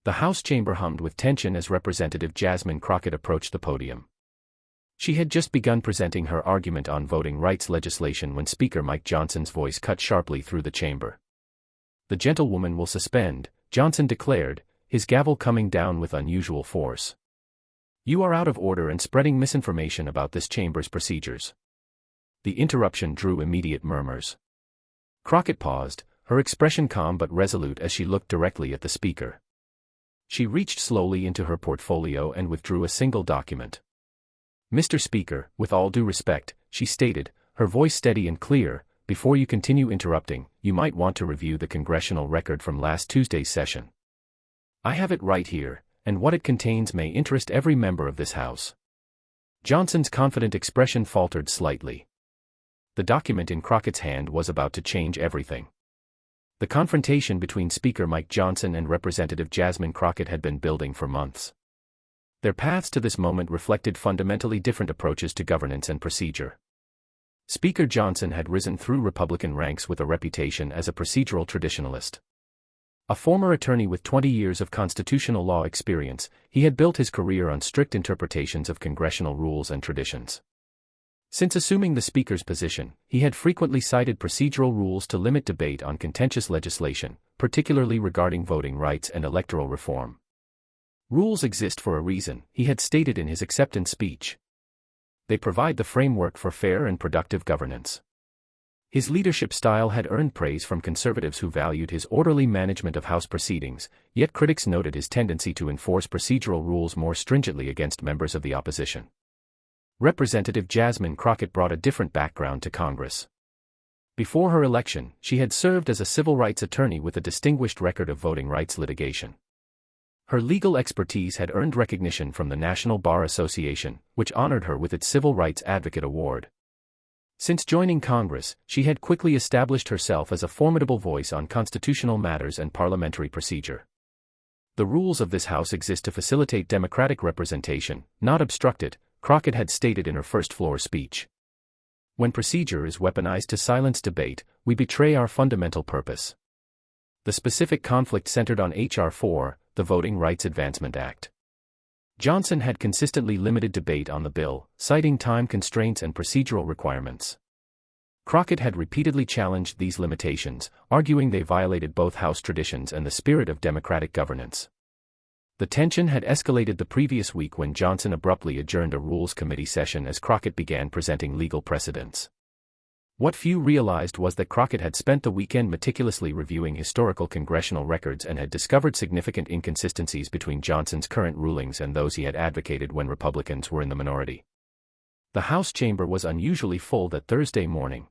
The House chamber hummed with tension as Representative Jasmine Crockett approached the podium. She had just begun presenting her argument on voting rights legislation when Speaker Mike Johnson's voice cut sharply through the chamber. "The gentlewoman will suspend," Johnson declared, his gavel coming down with unusual force. "You are out of order and spreading misinformation about this chamber's procedures." The interruption drew immediate murmurs. Crockett paused, her expression calm but resolute as she looked directly at the Speaker. She reached slowly into her portfolio and withdrew a single document. "Mr. Speaker, with all due respect," she stated, her voice steady and clear, "before you continue interrupting, you might want to review the Congressional record from last Tuesday's session. I have it right here, and what it contains may interest every member of this House." Johnson's confident expression faltered slightly. The document in Crockett's hand was about to change everything. The confrontation between Speaker Mike Johnson and Representative Jasmine Crockett had been building for months. Their paths to this moment reflected fundamentally different approaches to governance and procedure. Speaker Johnson had risen through Republican ranks with a reputation as a procedural traditionalist. A former attorney with 20 years of constitutional law experience, he had built his career on strict interpretations of congressional rules and traditions. Since assuming the Speaker's position, he had frequently cited procedural rules to limit debate on contentious legislation, particularly regarding voting rights and electoral reform. "Rules exist for a reason," he had stated in his acceptance speech. "They provide the framework for fair and productive governance." His leadership style had earned praise from conservatives who valued his orderly management of House proceedings, yet critics noted his tendency to enforce procedural rules more stringently against members of the opposition. Representative Jasmine Crockett brought a different background to Congress. Before her election, she had served as a civil rights attorney with a distinguished record of voting rights litigation. Her legal expertise had earned recognition from the National Bar Association, which honored her with its Civil Rights Advocate Award. Since joining Congress, she had quickly established herself as a formidable voice on constitutional matters and parliamentary procedure. "The rules of this House exist to facilitate democratic representation, not obstruct it," Crockett had stated in her first floor speech. "When procedure is weaponized to silence debate, we betray our fundamental purpose." The specific conflict centered on H.R. 4, the Voting Rights Advancement Act. Johnson had consistently limited debate on the bill, citing time constraints and procedural requirements. Crockett had repeatedly challenged these limitations, arguing they violated both House traditions and the spirit of democratic governance. The tension had escalated the previous week when Johnson abruptly adjourned a Rules Committee session as Crockett began presenting legal precedents. What few realized was that Crockett had spent the weekend meticulously reviewing historical congressional records and had discovered significant inconsistencies between Johnson's current rulings and those he had advocated when Republicans were in the minority. The House chamber was unusually full that Thursday morning.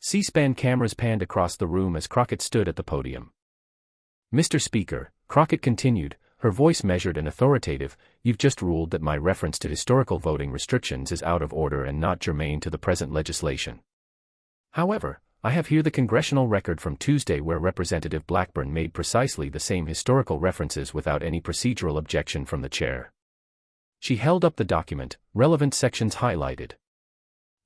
C-SPAN cameras panned across the room as Crockett stood at the podium. "Mr. Speaker," Crockett continued, her voice measured and authoritative, "you've just ruled that my reference to historical voting restrictions is out of order and not germane to the present legislation. However, I have here the Congressional record from Tuesday where Representative Blackburn made precisely the same historical references without any procedural objection from the chair." She held up the document, relevant sections highlighted.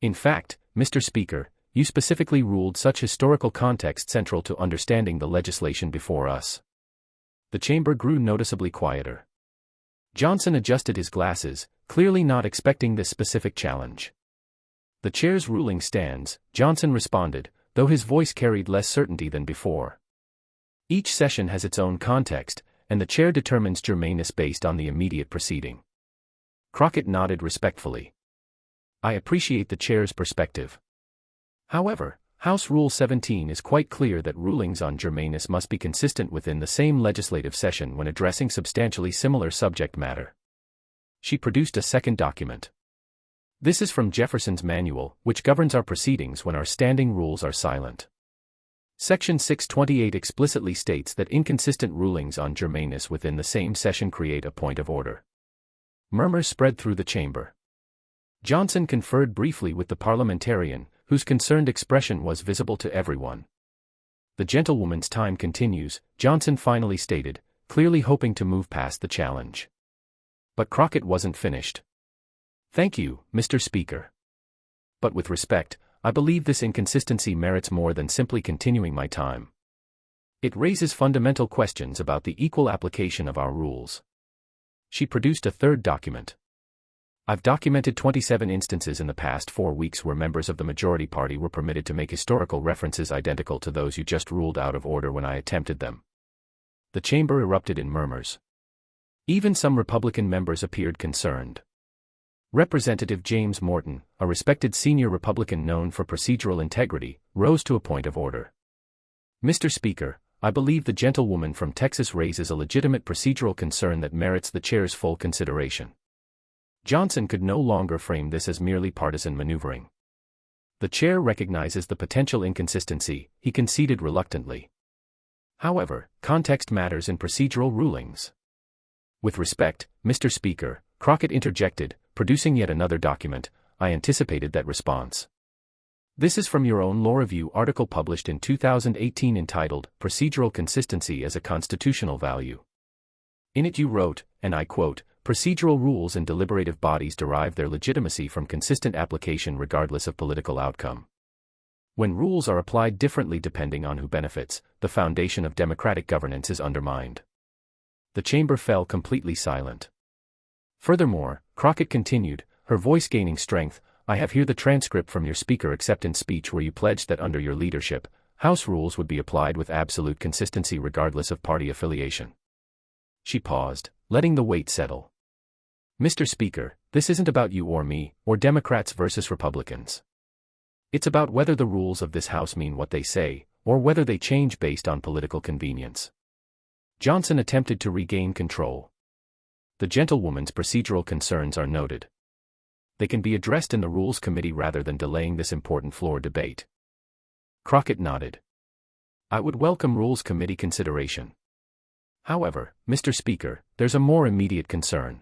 "In fact, Mr. Speaker, you specifically ruled such historical context central to understanding the legislation before us." The chamber grew noticeably quieter. Johnson adjusted his glasses, clearly not expecting this specific challenge. "The chair's ruling stands," Johnson responded, though his voice carried less certainty than before. "Each session has its own context, and the chair determines germaneness based on the immediate proceeding." Crockett nodded respectfully. "I appreciate the chair's perspective. However, House Rule 17 is quite clear that rulings on germaneness must be consistent within the same legislative session when addressing substantially similar subject matter." She produced a second document. "This is from Jefferson's Manual, which governs our proceedings when our standing rules are silent. Section 628 explicitly states that inconsistent rulings on germaneness within the same session create a point of order." Murmurs spread through the chamber. Johnson conferred briefly with the parliamentarian, whose concerned expression was visible to everyone. "The gentlewoman's time continues," Johnson finally stated, clearly hoping to move past the challenge. But Crockett wasn't finished. "Thank you, Mr. Speaker. But with respect, I believe this inconsistency merits more than simply continuing my time. It raises fundamental questions about the equal application of our rules. She produced a third document. I've documented 27 instances in the past 4 weeks where members of the majority party were permitted to make historical references identical to those you just ruled out of order when I attempted them. The chamber erupted in murmurs. Even some Republican members appeared concerned. Representative James Morton, a respected senior Republican known for procedural integrity, rose to a point of order. Mr. Speaker, I believe the gentlewoman from Texas raises a legitimate procedural concern that merits the chair's full consideration. Johnson could no longer frame this as merely partisan maneuvering. The chair recognizes the potential inconsistency, he conceded reluctantly. However, context matters in procedural rulings. With respect, Mr. Speaker, Crockett interjected, producing yet another document. I anticipated that response. This is from your own Law Review article published in 2018 entitled, Procedural Consistency as a Constitutional Value. In it you wrote, and I quote, procedural rules and deliberative bodies derive their legitimacy from consistent application regardless of political outcome. When rules are applied differently depending on who benefits, the foundation of democratic governance is undermined. The chamber fell completely silent. Furthermore, Crockett continued, her voice gaining strength, I have here the transcript from your Speaker acceptance speech where you pledged that under your leadership, House rules would be applied with absolute consistency regardless of party affiliation. She paused, letting the weight settle. Mr. Speaker, this isn't about you or me, or Democrats versus Republicans. It's about whether the rules of this House mean what they say, or whether they change based on political convenience. Johnson attempted to regain control. The gentlewoman's procedural concerns are noted. They can be addressed in the Rules Committee rather than delaying this important floor debate. Crockett nodded. I would welcome Rules Committee consideration. However, Mr. Speaker, there's a more immediate concern.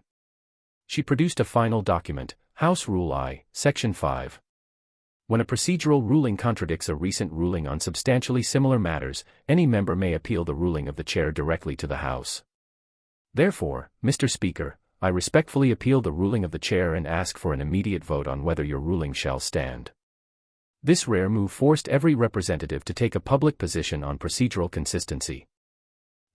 She produced a final document, House Rule I, Section 5. When a procedural ruling contradicts a recent ruling on substantially similar matters, any member may appeal the ruling of the chair directly to the House. Therefore, Mr. Speaker, I respectfully appeal the ruling of the chair and ask for an immediate vote on whether your ruling shall stand. This rare move forced every representative to take a public position on procedural consistency.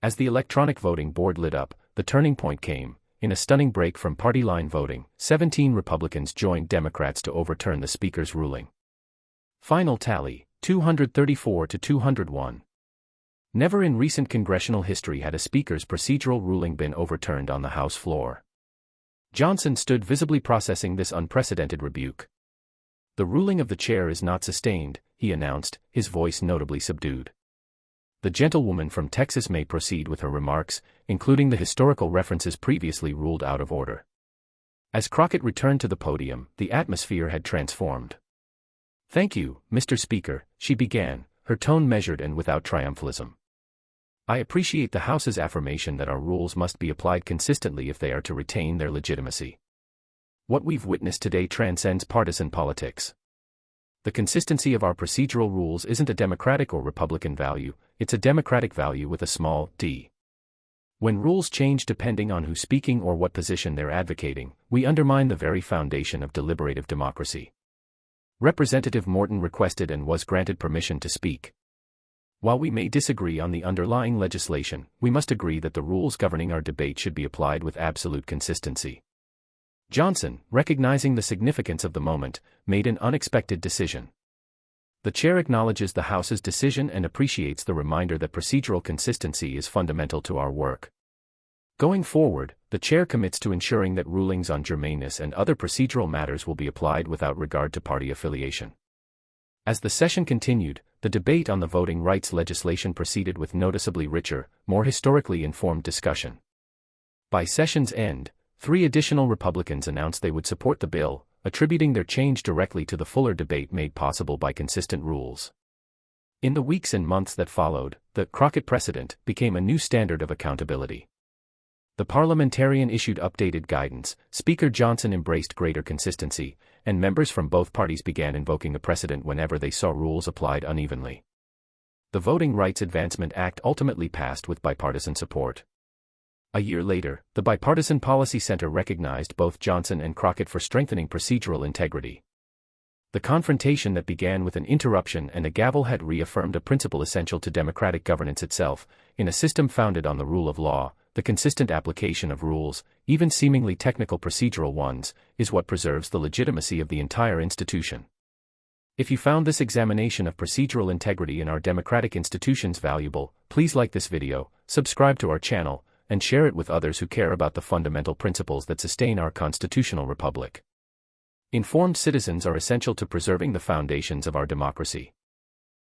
As the electronic voting board lit up, the turning point came. In a stunning break from party line voting, 17 Republicans joined Democrats to overturn the Speaker's ruling. Final tally, 234 to 201. Never in recent congressional history had a Speaker's procedural ruling been overturned on the House floor. Johnson stood visibly processing this unprecedented rebuke. The ruling of the chair is not sustained, he announced, his voice notably subdued. The gentlewoman from Texas may proceed with her remarks, including the historical references previously ruled out of order. As Crockett returned to the podium, the atmosphere had transformed. Thank you, Mr. Speaker, she began, her tone measured and without triumphalism. I appreciate the House's affirmation that our rules must be applied consistently if they are to retain their legitimacy. What we've witnessed today transcends partisan politics. The consistency of our procedural rules isn't a Democratic or Republican value, it's a democratic value with a small d. When rules change depending on who's speaking or what position they're advocating, we undermine the very foundation of deliberative democracy. Representative Morton requested and was granted permission to speak. While we may disagree on the underlying legislation, we must agree that the rules governing our debate should be applied with absolute consistency. Johnson, recognizing the significance of the moment, made an unexpected decision. The chair acknowledges the House's decision and appreciates the reminder that procedural consistency is fundamental to our work. Going forward, the chair commits to ensuring that rulings on germaneness and other procedural matters will be applied without regard to party affiliation. As the session continued, the debate on the voting rights legislation proceeded with noticeably richer, more historically informed discussion. By session's end, 3 additional Republicans announced they would support the bill, attributing their change directly to the fuller debate made possible by consistent rules. In the weeks and months that followed, the Crockett precedent became a new standard of accountability. The parliamentarian issued updated guidance, Speaker Johnson embraced greater consistency, and members from both parties began invoking the precedent whenever they saw rules applied unevenly. The Voting Rights Advancement Act ultimately passed with bipartisan support. A year later, the Bipartisan Policy Center recognized both Johnson and Crockett for strengthening procedural integrity. The confrontation that began with an interruption and a gavel had reaffirmed a principle essential to democratic governance itself. In a system founded on the rule of law, the consistent application of rules, even seemingly technical procedural ones, is what preserves the legitimacy of the entire institution. If you found this examination of procedural integrity in our democratic institutions valuable, please like this video, subscribe to our channel, and share it with others who care about the fundamental principles that sustain our constitutional republic. Informed citizens are essential to preserving the foundations of our democracy.